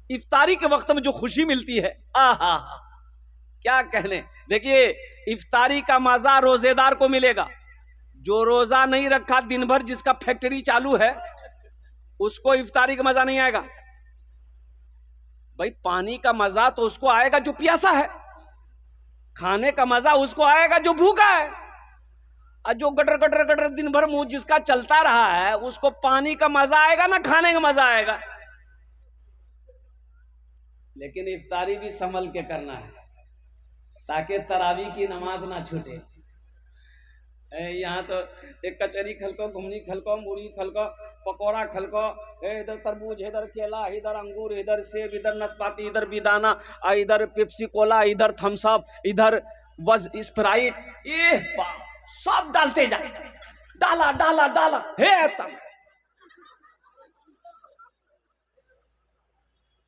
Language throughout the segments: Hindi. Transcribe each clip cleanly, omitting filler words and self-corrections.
इफ्तारी के वक्त में जो खुशी मिलती है, आहा क्या कहने। देखिए इफ्तारी का मजा रोजेदार को मिलेगा, जो रोजा नहीं रखा दिन भर, जिसका फैक्ट्री चालू है, उसको इफ्तारी का मजा नहीं आएगा। भाई पानी का मजा तो उसको आएगा जो प्यासा है, खाने का मजा उसको आएगा जो भूखा है, और जो गटर गटर गटर दिन भर मुंह जिसका चलता रहा है, उसको पानी का मजा आएगा ना खाने का मजा आएगा। लेकिन इफ्तारी भी संभल के करना है ताकि तरावी की नमाज ना छूटे। यहाँ तो एक कचरी खलको, घुमनी खलको, मूरी खलको, पकौड़ा खलको, इधर तरबूज, इधर केला, इधर अंगूर, इधर सेब, इधर नाशपाती, इधर बेदाना, इधर पेप्सी कोला, इधर थम्स अप, इधर वज स्प्राइट, ये सब डालते जाए, डाला डाला डाला, हे तब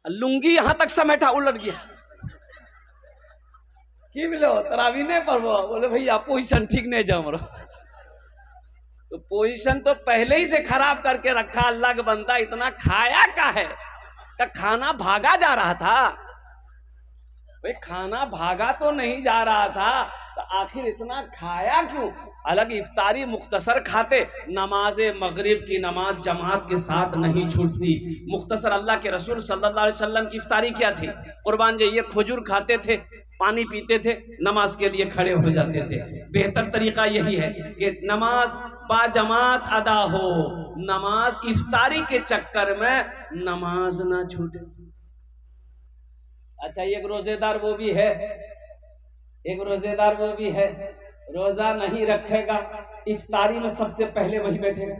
लुंगी यहां तक समेटा, उलट गया कि मिलो तरावी नहीं पढ़ो, बोले भैया पोजीशन ठीक नहीं जम रहा। तो पोजीशन तो पहले ही से खराब करके रखा, अल्लाह का बंदा इतना खाया का है, का खाना भागा जा रहा था। भाई खाना भागा तो नहीं जा रहा था, तो आखिर इतना खाया क्यों। अलग इफ्तारी मुख्तसर खाते, नमाज मगरिब की नमाज जमात के साथ नहीं छूटती। मुख्तसर अल्लाह के रसूल सल्लल्लाहु अलैहि वसल्लम की इफ्तारी क्या थी, कुर्बान जी, ये खजूर खाते थे, पानी पीते थे, नमाज के लिए खड़े हो जाते थे। बेहतर तरीका यही है कि नमाज बाजमात अदा हो, नमाज इफ्तारी के चक्कर में नमाज ना छूटे। अच्छा एक रोजेदार वो भी है, एक रोजेदार वो भी है, रोजा नहीं रखेगा, इफ्तारी में सबसे पहले वही बैठेगा।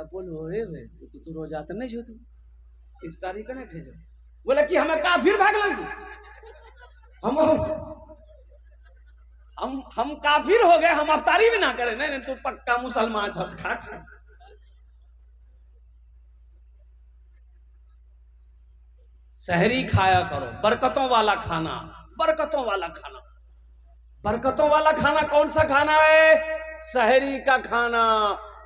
तो रोजा तो नहीं छूट, इफ्तारी का नहीं खेजो। बोले कि हमें काफिर भाग लगी, हम काफिर हो गए, हम इफ्तारी भी ना करें। नहीं तू पक्का मुसलमान खा खा। सहरी खाया करो, बरकतों वाला खाना, बरकतों वाला खाना। बरकतों वाला खाना कौन सा खाना है? सहरी का खाना,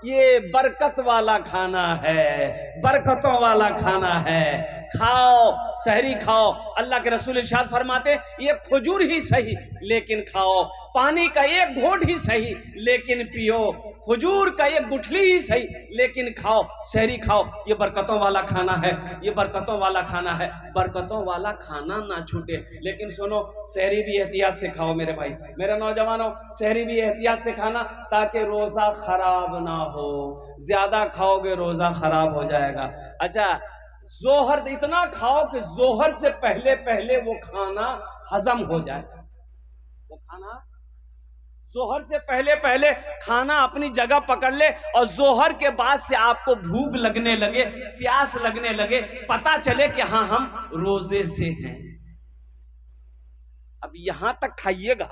ये बरकत वाला खाना है, बरकतों वाला खाना है। खाओ, सहरी खाओ। अल्लाह के रसूल इरशाद फरमाते, ये खजूर ही सही लेकिन खाओ, पानी का एक घोट ही सही लेकिन पियो, खजूर का एक गुठली ही सही लेकिन खाओ, सहरी खाओ। ये बरकतों वाला खाना है, ये बरकतों वाला खाना है, बरकतों वाला खाना ना छूटे। लेकिन सुनो, सहरी भी एहतियात से खाओ मेरे भाई, मेरे नौजवानों, सहरी भी एहतियात से खाना ताकि रोजा खराब ना हो। ज्यादा खाओगे रोजा खराब हो जाएगा। अच्छा जोहर इतना खाओ कि जोहर से पहले पहले वो खाना हजम हो जाए, वो खाना जोहर से पहले पहले खाना अपनी जगह पकड़ ले, और जोहर के बाद से आपको भूख लगने लगे, प्यास लगने लगे, पता चले कि हाँ हम रोजे से हैं। अब यहां तक खाइएगा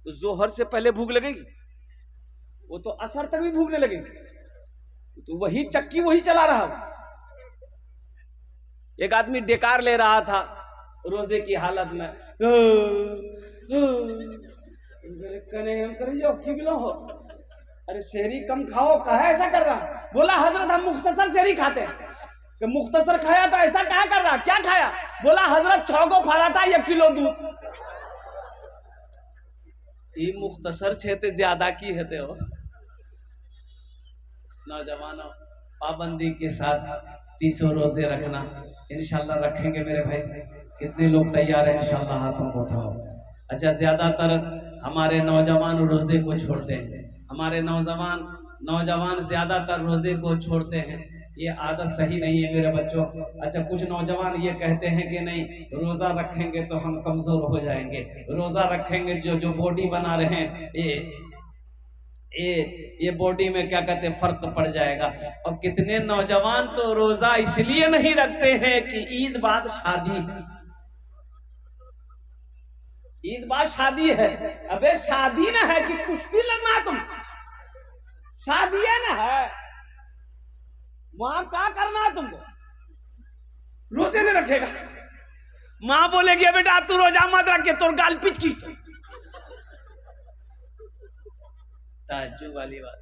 तो जोहर से पहले भूख लगेगी, वो तो असर तक भी भूखने लगेगी। तो वही चक्की वही चला रहा। एक आदमी डेकार ले रहा था रोजे की हालत में, हो अरे शहरी कम खाओ, कहा ऐसा कर रहा? बोला हजरत हम मुख्तसर शहरी खाते हैं। कि मुख्तसर खाया तो ऐसा कहा कर रहा, क्या खाया? बोला हजरत 6 को पराठा 1 किलो दूध। ये मुख्तसर छेते ज्यादा की है हो। नौजवानों, पाबंदी के साथ 30 रोजे रखना, इंशाल्लाह रखेंगे मेरे भाई। कितने लोग तैयार हैं? इंशाल्लाह हाथों को उठाओ। अच्छा ज्यादातर हमारे नौजवान रोजे को छोड़ते हैं, हमारे नौजवान ज्यादातर रोजे को छोड़ते हैं। ये आदत सही नहीं है मेरे बच्चों। अच्छा कुछ नौजवान ये कहते हैं कि नहीं रोजा रखेंगे तो हम कमजोर हो जाएंगे, रोजा रखेंगे जो बॉडी बना रहे हैं ये बॉडी में क्या कहते हैं फर्क पड़ जाएगा। और कितने नौजवान तो रोजा इसलिए नहीं रखते हैं कि ईद बाद शादी है, ईद बाद शादी है। अबे शादी ना है कि कुश्ती लड़ना है, तुम शादी है ना है, वहां क्या करना है तुमको? रोजे नहीं रखेगा, मां बोलेगी बेटा तू रोजा मत रखे, तोर गाल पिच की। ताज्जुब वाली बात।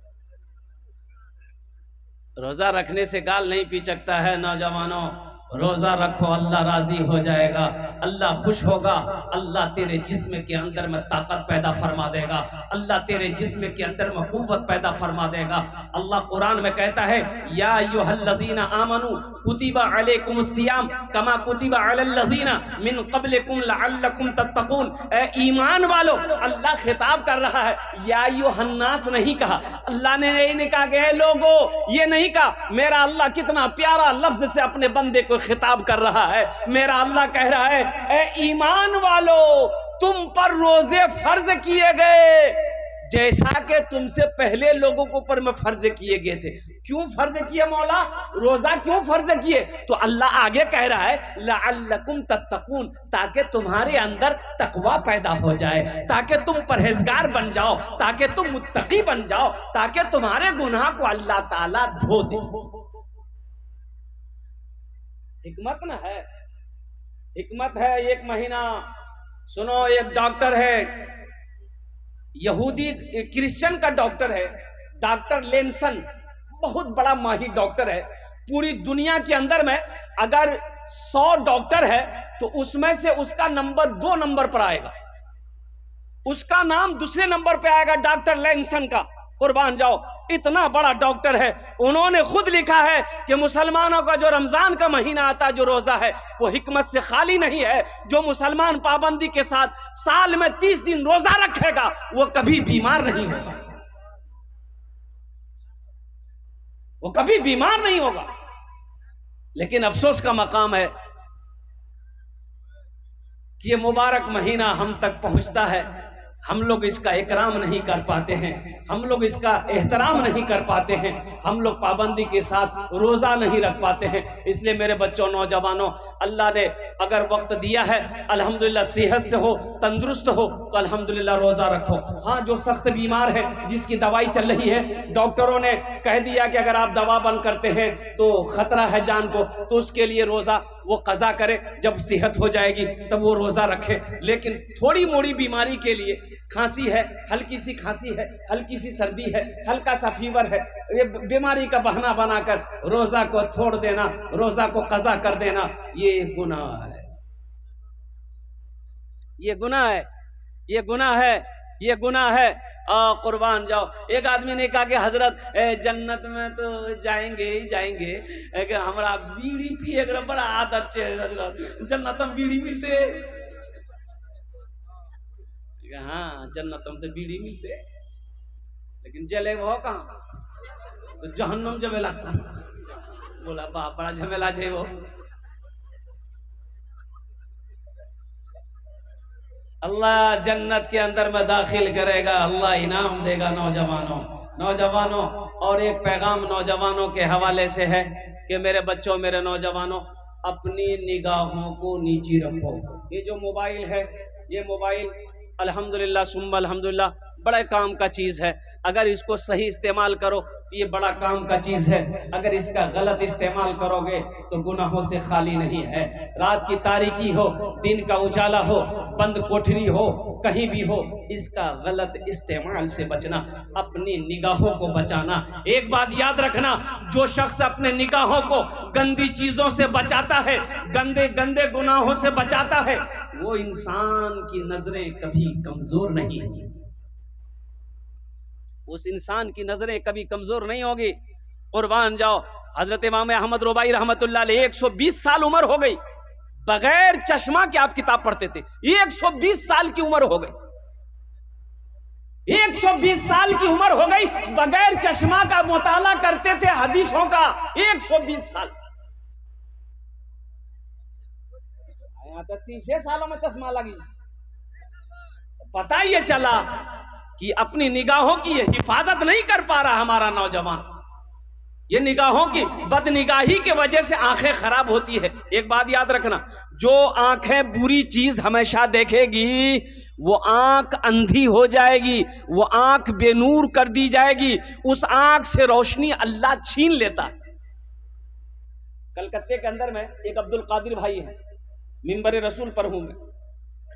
रोजा रखने से गाल नहीं पिचकता है नौजवानों। रोजा रखो, अल्लाह राजी हो जाएगा, अल्लाह खुश होगा, अल्लाह तेरे जिस्म के अंदर में ताकत पैदा फरमा देगा, अल्लाह तेरे जिस्म के अंदर में कुव्वत पैदा फरमा देगा। अल्लाह कुरान में कहता है या अय्युहल्लज़ीना आमनू कुतिबा अलैकुमुस्सियाम कमा कुतिबा अलल्लज़ीना मिन क़ब्लिकुम लअल्लकुम तत्तक़ून। ए ईमान वालो, अल्लाह खिताब कर रहा है, या अय्युहन्नास नहीं कहा। अल्लाह ने यही नहीं कहा कि लोगो, ये नहीं कहा। मेरा अल्लाह कितना प्यारा लफ्ज से अपने बंदे को खिताब कर रहा है। मेरा अल्लाह कह रहा है, ए ईमान वालो, तुम पर रोजे फर्ज किए गए जैसा कि तुमसे पहले लोगों के ऊपर में फर्ज किए गए थे। क्यों फर्ज किए मौला? रोजा क्यों फर्ज किए? तो अल्लाह आगे कह रहा है लअल्लकुम तत्तकून, ताकि तुम्हारे अंदर तकवा पैदा हो जाए, ताकि तुम परहेजगार बन जाओ, ताकि तुम मुत्तकी बन जाओ, ताकि तुम्हारे गुनाह को अल्लाह ताला धो दे। हिकमत न है, हिकमत है। एक महीना सुनो, एक डॉक्टर है, यहूदी क्रिश्चियन का डॉक्टर है, डॉक्टर लेंसन, बहुत बड़ा माहिर डॉक्टर है। पूरी दुनिया के अंदर में अगर 100 डॉक्टर है तो उसमें से उसका नंबर 2 नंबर पर आएगा, उसका नाम दूसरे नंबर पे आएगा, डॉक्टर लेंसन का। कुर्बान जाओ, इतना बड़ा डॉक्टर है। उन्होंने खुद लिखा है कि मुसलमानों का जो रमजान का महीना आता है, जो रोजा है, वो हिकमत से खाली नहीं है। जो मुसलमान पाबंदी के साथ साल में 30 दिन रोजा रखेगा वो कभी बीमार नहीं होगा, वो कभी बीमार नहीं होगा। लेकिन अफसोस का मकाम है कि ये मुबारक महीना हम तक पहुंचता है, हम लोग इसका इकराम नहीं कर पाते हैं, हम लोग इसका एहतराम नहीं कर पाते हैं, हम लोग पाबंदी के साथ रोज़ा नहीं रख पाते हैं। इसलिए मेरे बच्चों, नौजवानों, अल्लाह ने अगर वक्त दिया है, अल्हम्दुलिल्लाह, सेहत से हो, तंदुरुस्त हो, तो अल्हम्दुलिल्लाह रोज़ा रखो। हाँ, जो सख्त बीमार है, जिसकी दवाई चल रही है, डॉक्टरों ने कह दिया कि अगर आप दवा बंद करते हैं तो ख़तरा है जान को, तो उसके लिए रोज़ा वो कज़ा करे, जब सेहत हो जाएगी तब वो रोज़ा रखे। लेकिन थोड़ी मोड़ी बीमारी के लिए, खांसी है, हल्की सी खांसी है, हल्की सी सर्दी है, हल्का सा फीवर है, ये बीमारी का बहाना बनाकर रोज़ा को छोड़ देना, रोज़ा को कज़ा कर देना, ये गुनाह है, ये गुनाह है, ये गुनाह है, ये गुनाह है। कुर्बान जाओ। एक आदमी ने कहा कि हजरत जन्नत में तो जाएंगे ही जाएंगे, कि हमारा बीड़ी पिए बड़ा आदत है हजरत, जन्नत में बीड़ी मिलते। हाँ, जन्नत में तो बीड़ी मिलते, लेकिन जले वो कहाँ, तो जहन्नम जमेला था। बोला बाप, बड़ा झमेला है वो। अल्लाह जन्नत के अंदर में दाखिल करेगा, अल्लाह इनाम देगा। नौजवानों, नौजवानों, और एक पैगाम नौजवानों के हवाले से है कि मेरे बच्चों, मेरे नौजवानों, अपनी निगाहों को नीची रखो। ये जो मोबाइल है, ये मोबाइल अल्हम्दुलिल्लाह सुम्मा अल्हम्दुलिल्लाह बड़े काम का चीज़ है। अगर इसको सही इस्तेमाल करो तो ये बड़ा काम का चीज़ है। अगर इसका गलत इस्तेमाल करोगे तो गुनाहों से खाली नहीं है। रात की तारीकी हो, दिन का उजाला हो, बंद कोठरी हो, कहीं भी हो, इसका गलत इस्तेमाल से बचना, अपनी निगाहों को बचाना। एक बात याद रखना, जो शख्स अपने निगाहों को गंदी चीज़ों से बचाता है, गंदे गंदे गुनाहों से बचाता है, वो इंसान की नजरें कभी कमजोर नहीं होंगी, उस इंसान की नजरें कभी कमजोर नहीं होगी। कुर्बान जाओ। हजरत इमाम अहमद रुबाई रहमतुल्लाह अलैह 120 साल उम्र हो गई, बगैर चश्मा के आप किताब पढ़ते थे। 120 साल की उम्र हो गई, 120 साल की उम्र हो गई, बगैर चश्मा का मुताला करते थे हदीसों का। 120 साल, तो 30 सालों में चश्मा लगी। पता ये चला कि अपनी निगाहों की ये हिफाजत नहीं कर पा रहा हमारा नौजवान। ये निगाहों की बदनिगाही के वजह से आंखें खराब होती है। एक बात याद रखना, जो आंखें बुरी चीज हमेशा देखेगी वो आंख अंधी हो जाएगी, वो आंख बेनूर कर दी जाएगी, उस आंख से रोशनी अल्लाह छीन लेता है। कलकत्ते के अंदर में एक अब्दुल कादिर भाई है, मिंबर रसूल पर हूं मैं।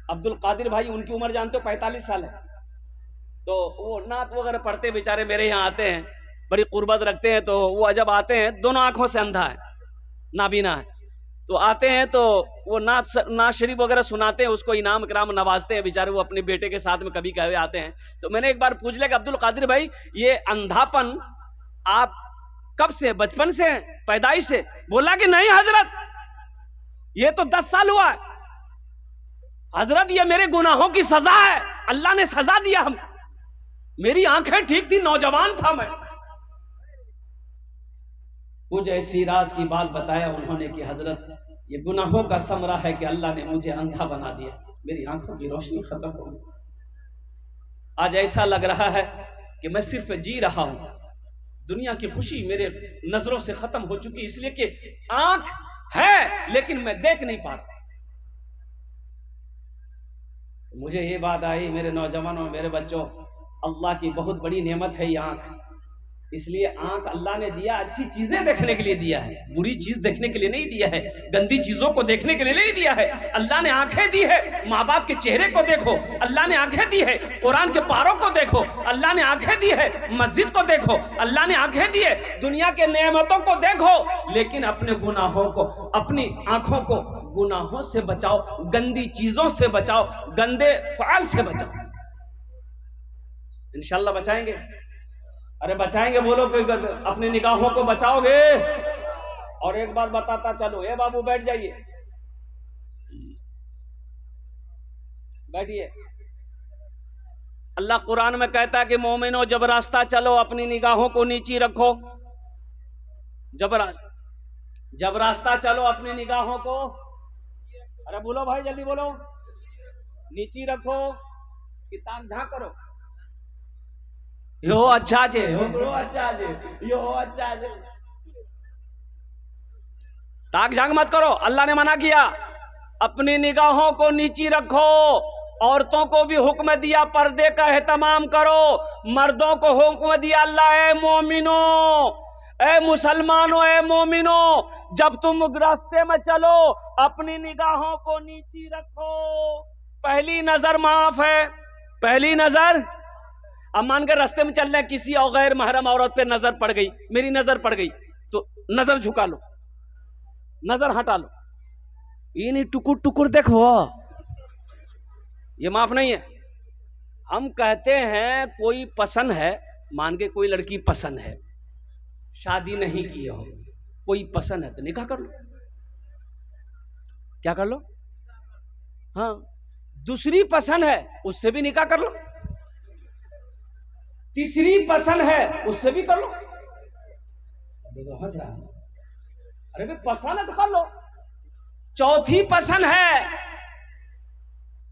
अब्दुल कादिर भाई, उनकी उम्र जानते हो 45 साल है। तो वो नात वगैरह पढ़ते बेचारे मेरे यहाँ आते हैं, बड़ी कुर्बत रखते हैं, तो वो जब आते हैं, दोनों आंखों से अंधा है, नाबीना है, तो आते हैं तो वो नात शरीफ वगैरह सुनाते हैं, उसको इनाम इकराम नवाजते हैं बेचारे, वो अपने बेटे के साथ में कभी कभी आते हैं। तो मैंने एक बार पूछ लिया कि अब्दुल कादिर भाई, ये अंधापन आप कब से, बचपन से, पैदाइश से? बोला कि नहीं हजरत, ये तो 10 साल हुआ है हजरत, ये मेरे गुनाहों की सजा है, अल्लाह ने सजा दिया हम, मेरी आंखें ठीक थी, नौजवान था मैं। कुछ ऐसी राज की बात बताया उन्होंने कि हजरत, ये गुनाहों का समरा है कि अल्लाह ने मुझे अंधा बना दिया, मेरी आंखों की रोशनी खत्म हो गई। आज ऐसा लग रहा है कि मैं सिर्फ जी रहा हूं, दुनिया की खुशी मेरे नजरों से खत्म हो चुकी, इसलिए कि आंख है लेकिन मैं देख नहीं पा रहा। मुझे ये बात आई, मेरे नौजवानों, मेरे बच्चों, अल्लाह की बहुत बड़ी नेमत है ये आंख। इसलिए आंख अल्लाह ने दिया अच्छी चीजें देखने के लिए दिया है, बुरी चीज देखने के लिए नहीं दिया है, गंदी चीजों को देखने के लिए नहीं दिया है। अल्लाह ने आंखें दी है, माँ बाप के चेहरे को देखो, अल्लाह ने आंखें दी है, कुरान के पारों को देखो, अल्लाह ने आंखें दी है, मस्जिद को देखो, अल्लाह ने आंखें दी है, दुनिया के नेमतों को देखो, लेकिन अपने गुनाहों को, अपनी आंखों को गुनाहों से बचाओ, गंदी चीजों से बचाओ, गंदे फ़ाल से बचाओ। इंशाल्लाह बचाएंगे, अरे बचाएंगे, बोलो कोई, अपनी निगाहों को बचाओगे। और एक बात बताता चलो, ए बाबू बैठ जाइए, बैठिए। अल्लाह कुरान में कहता है कि मोमिनो, जब रास्ता चलो अपनी निगाहों को नीची रखो, जब रास्ता चलो अपनी निगाहों को, अरे बोलो भाई जल्दी बोलो, नीची रखो, किताब झांक करो, यो अच्छा जे, यो अच्छा जे, यो अच्छा जे, ताक झांक मत करो। अल्लाह ने मना किया, अपनी निगाहों को नीची रखो। औरतों को भी हुक्म दिया पर्दे का एहतमाम करो, मर्दों को हुक्म दिया अल्लाह, ए मोमिनो, ए मुसलमानों, ए मोमिनो, जब तुम रास्ते में चलो अपनी निगाहों को नीची रखो। पहली नजर माफ है, पहली नजर। अब मान कर रास्ते में चल रहे हैं, किसी और गैर महरम औरत पे नजर पड़ गई, मेरी नजर पड़ गई, तो नजर झुका लो, नजर हटा लो, ये नहीं टुकुर टुकुर देखो, ये माफ नहीं है। हम कहते हैं कोई पसंद है, मान के कोई लड़की पसंद है, शादी नहीं की हो, कोई पसंद है तो निकाह कर लो, क्या कर लो, हाँ। दूसरी पसंद है उससे भी निकाह कर लो, तीसरी पसंद है उससे भी कर लो। देखो हंस रहा है, अरे भाई पसंद है तो कर लो। चौथी पसंद है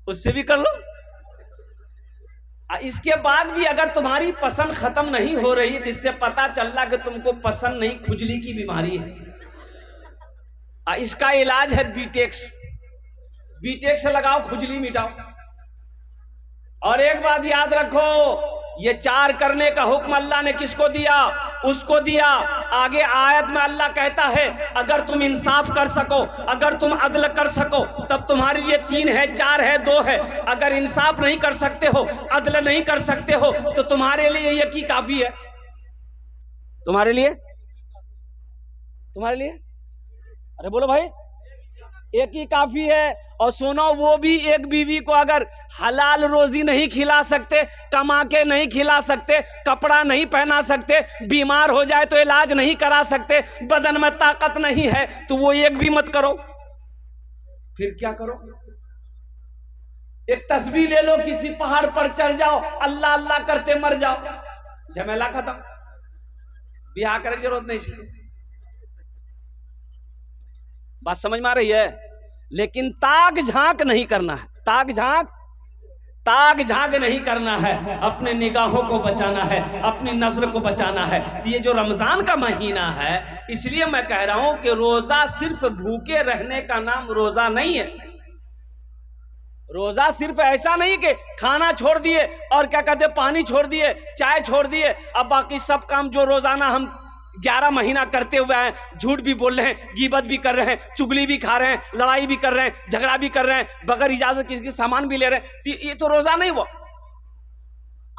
उससे भी कर लो। इसके बाद भी अगर तुम्हारी पसंद खत्म नहीं हो रही, तो इससे पता चल रहा कि तुमको पसंद नहीं, खुजली की बीमारी है। इसका इलाज है बीटेक्स, बीटेक्स लगाओ, खुजली मिटाओ। और एक बात याद रखो, ये 4 करने का हुक्म अल्लाह ने किसको दिया? उसको दिया। आगे आयत में अल्लाह कहता है, अगर तुम इंसाफ कर सको, अगर तुम अदल कर सको, तब तुम्हारे लिए 3 है, 4 है, 2 है। अगर इंसाफ नहीं कर सकते हो, अदल नहीं कर सकते हो, तो तुम्हारे लिए एक ही काफी है। तुम्हारे लिए, तुम्हारे लिए, अरे बोलो भाई, एक ही काफी है। और सुनो, वो भी एक बीवी को अगर हलाल रोजी नहीं खिला सकते, कमा के नहीं खिला सकते, कपड़ा नहीं पहना सकते, बीमार हो जाए तो इलाज नहीं करा सकते, बदन में ताकत नहीं है, तो वो एक भी मत करो। फिर क्या करो? एक तस्बीह ले लो, किसी पहाड़ पर चढ़ जाओ, अल्लाह अल्लाह करते मर जाओ, झमेला खत्म, ब्याह करने की जरूरत नहीं। बात समझ में आ रही है? लेकिन ताक झांक नहीं करना है, ताक झांक नहीं करना है, अपने निगाहों को बचाना है, अपनी नजर को बचाना है। ये जो रमजान का महीना है, इसलिए मैं कह रहा हूं कि रोजा सिर्फ भूखे रहने का नाम रोजा नहीं है। रोजा सिर्फ ऐसा नहीं कि खाना छोड़ दिए और क्या कहते पानी छोड़ दिए, चाय छोड़ दिए, अब बाकी सब काम जो रोजाना हम 11 महीना करते हुए हैं, झूठ भी बोल रहे हैं, गीबत भी कर रहे हैं, चुगली भी खा रहे हैं, लड़ाई भी कर रहे हैं, झगड़ा भी कर रहे हैं, बगैर इजाजत किसी की सामान भी ले रहे हैं, ये तो रोजा नहीं हुआ।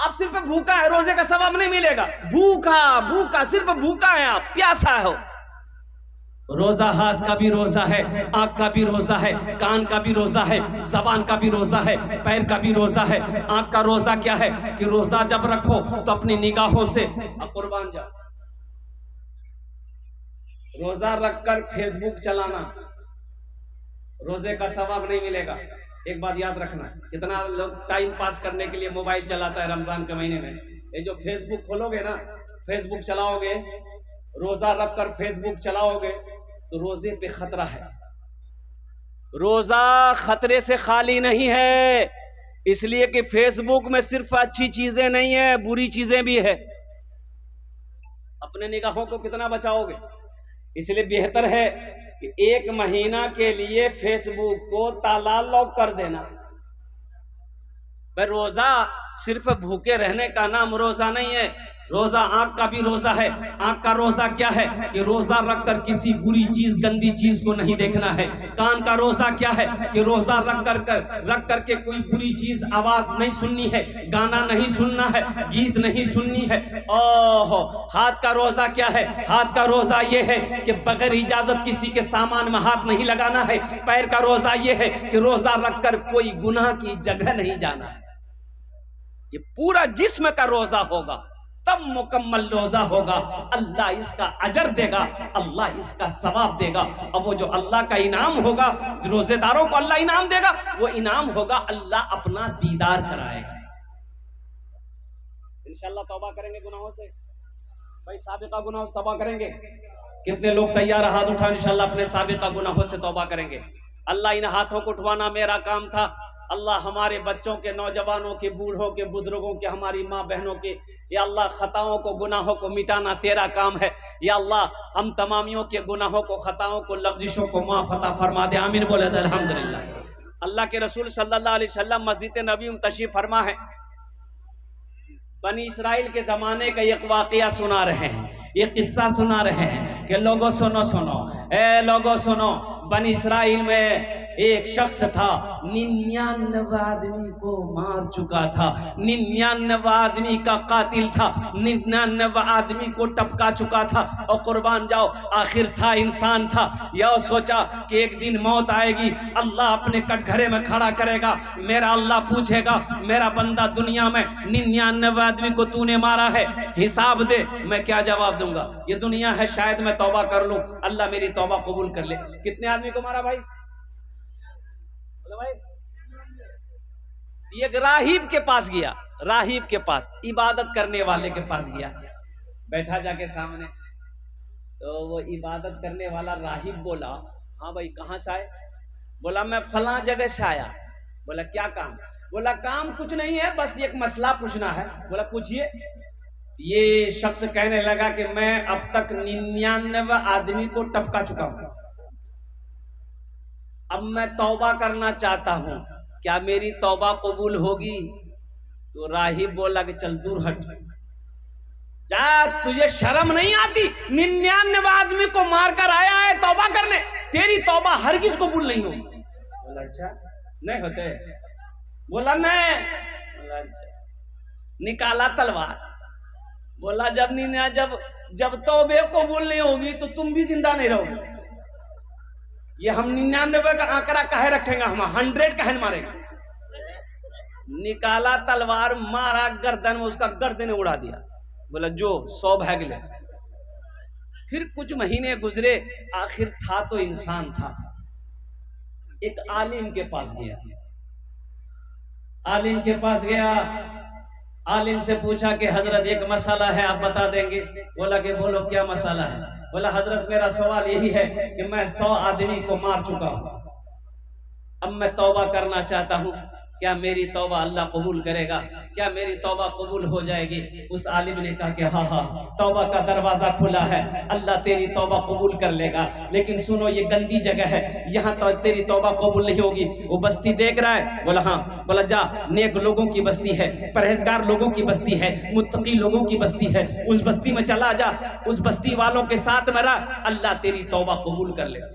आप सिर्फ भूखा है, रोजे का सवाब नहीं मिलेगा। भूखा भूखा सिर्फ भूखा है, आप प्यासा हो। रोजा हाथ का भी रोजा है, आंख का भी रोजा है, कान का भी रोजा है, जबान का भी रोजा है, पैर का भी रोजा है। आंख का रोजा क्या है कि रोजा जब रखो तो अपनी निगाहों से कुर्बान जाओ। रोजा रखकर फेसबुक चलाना, रोजे का सवाब नहीं मिलेगा। एक बात याद रखना, कितना लोग टाइम पास करने के लिए मोबाइल चलाता है रमजान के महीने में। ये जो फेसबुक खोलोगे ना, फेसबुक चलाओगे, रोजा रखकर फेसबुक चलाओगे तो रोजे पे खतरा है। रोजा खतरे से खाली नहीं है, इसलिए कि फेसबुक में सिर्फ अच्छी चीजें नहीं है, बुरी चीजें भी है। अपने निगाहों को कितना बचाओगे, इसलिए बेहतर है कि 1 महीना के लिए फेसबुक को ताला लॉक कर देना। पर रोजा सिर्फ भूखे रहने का नाम रोजा नहीं है। रोजा आंख का भी रोजा है। आंख का रोजा क्या है कि रोजा रखकर किसी बुरी चीज, गंदी चीज को नहीं देखना है। कान का रोजा क्या है कि रोजा रख करके कोई बुरी चीज, आवाज नहीं सुननी है, गाना नहीं सुनना है, गीत नहीं सुननी है। ओहो, हाथ का रोजा क्या है? हाथ का रोजा ये है कि बगैर इजाजत किसी के सामान में हाथ नहीं लगाना है। पैर का रोजा ये है कि रोजा रखकर कोई गुनाह की जगह नहीं जाना है। ये पूरा जिस्म का रोजा होगा, तब मुकम्मल रोजा होगा। अल्लाह इसका अजर देगा, अल्लाह इसका सवाब देगा। अब वो जो अल्लाह का इनाम होगा, रोजेदारों को अल्लाह इनाम देगा, वो इनाम होगा अल्लाह अपना दीदार कराएगा। इंशाअल्लाह तौबा करेंगे गुनाहों से। भाई साबिका गुनाहों से तौबा करेंगे। कितने लोग तैयार हाथ उठा इंशाअल्लाह अपने साबिका गुनाहों से तौबा करेंगे। अल्लाह इन हाथों को उठवाना मेरा काम था। अल्लाह हमारे बच्चों के, नौजवानों के, बूढ़ों के, बुजुर्गों के, हमारी माँ बहनों के, या अल्लाह खताओं को, गुनाहों को मिटाना तेरा काम है। या अल्लाह हम तमामियों के गुनाहों को, खताओं को, लफ्जिशों को माफ अता फरमा दे। आमीन बोले अल्हम्दुलिल्लाह। अल्लाह के रसूल सल्लल्लाहु अलैहि वसल्लम मस्जिद नबी में तशरीफ फरमा है। बनी इसराइल के ज़माने का एक वाक़या सुना रहे हैं, ये किस्सा सुना रहे हैं कि लोगों सुनो सुनो, ए लोगों सुनो, बनी इसराइल में एक शख्स था, 99 आदमी को मार चुका था, 99 आदमी का कातिल था, 99 आदमी को टपका चुका था। और कुर्बान जाओ, आखिर था इंसान था। यह सोचा कि एक दिन मौत आएगी, अल्लाह अपने कटघरे में खड़ा करेगा, मेरा अल्लाह पूछेगा, मेरा बंदा दुनिया में 99 आदमी को तूने मारा है, हिसाब दे। मैं क्या जवाब दूंगा? ये दुनिया है, शायद मैं तौबा कर लूं, अल्लाह मेरी तौबा कबूल कर ले। कितने आदमी को मारा भाई? भाई ये राहिब के पास गया, राहिब के पास, इबादत करने वाले के पास गया, बैठा जाके सामने। तो वो इबादत करने वाला राहिब बोला, हाँ भाई कहाँ से आए? बोला मैं फलां जगह से आया। बोला क्या काम? बोला काम कुछ नहीं है, बस एक मसला पूछना है। बोला पूछिए। ये शख्स कहने लगा कि मैं अब तक 99 आदमी को टपका चुका हूं, अब मैं तौबा करना चाहता हूं, क्या मेरी तौबा कबूल होगी? तो राहिब बोला कि चल दूर हट जा, तुझे शर्म नहीं आती? 99 आदमी को मारकर आया है तौबा करने, तेरी तौबा हरगिज कबूल नहीं होगी। बोला अच्छा नहीं होते? बोला नहीं। बोला अच्छा। निकाला तलवार। बोला जब तौबे कबूल नहीं होगी तो तुम भी जिंदा नहीं रहोगे। ये हम 99 का आंकड़ा काहे रखेंगे, हम 100 काहे मारेंगे? निकाला तलवार, मारा गर्दन में, उसका गर्दन उड़ा दिया। बोला जो 100 भाग ले। फिर कुछ महीने गुजरे, आखिर था तो इंसान था। एक आलिम के पास गया, आलिम के पास गया, आलिम से पूछा कि हजरत एक मसला है, आप बता देंगे? बोला कि बोलो क्या मसला है? बोला हजरत मेरा सवाल यही है कि मैं 100 आदमी को मार चुका हूं, अब मैं तौबा करना चाहता हूं, क्या मेरी तौबा अल्लाह कबूल करेगा? क्या मेरी तौबा कबूल हो जाएगी? उस आलिम ने कहा कि हाँ हाँ, तौबा का दरवाजा खुला है, अल्लाह तेरी तौबा कबूल कर लेगा, लेकिन सुनो ये गंदी जगह है, यहाँ तो तेरी तौबा कबूल नहीं होगी। वो बस्ती देख रहा है? बोला हाँ। बोला जा, नेक लोगों की बस्ती है, परहेजगार लोगों की बस्ती है, मुत्तकी लोगों की बस्ती है, उस बस्ती में चला जा, उस बस्ती वालों के साथ में रह, अल्लाह तेरी तौबा कबूल कर लेगा।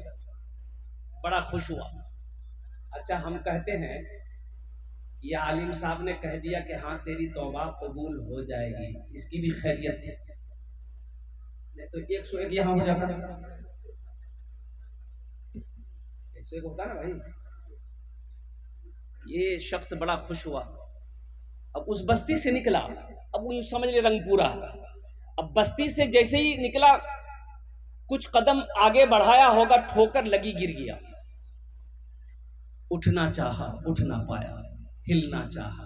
बड़ा खुश हुआ। अच्छा हम कहते हैं ये आलिम साहब ने कह दिया कि हाँ तेरी तौबा कबूल हो जाएगी, इसकी भी खैरियत थी, नहीं तो 101 यहाँ हो जाता, 101 होता ना भाई। ये शख्स बड़ा खुश हुआ, अब उस बस्ती से निकला, अब वो समझ ले रंगपुरा, अब बस्ती से जैसे ही निकला कुछ कदम आगे बढ़ाया होगा, ठोकर लगी, गिर गया। उठना चाहा, उठ ना पाया, हिलना चाहा,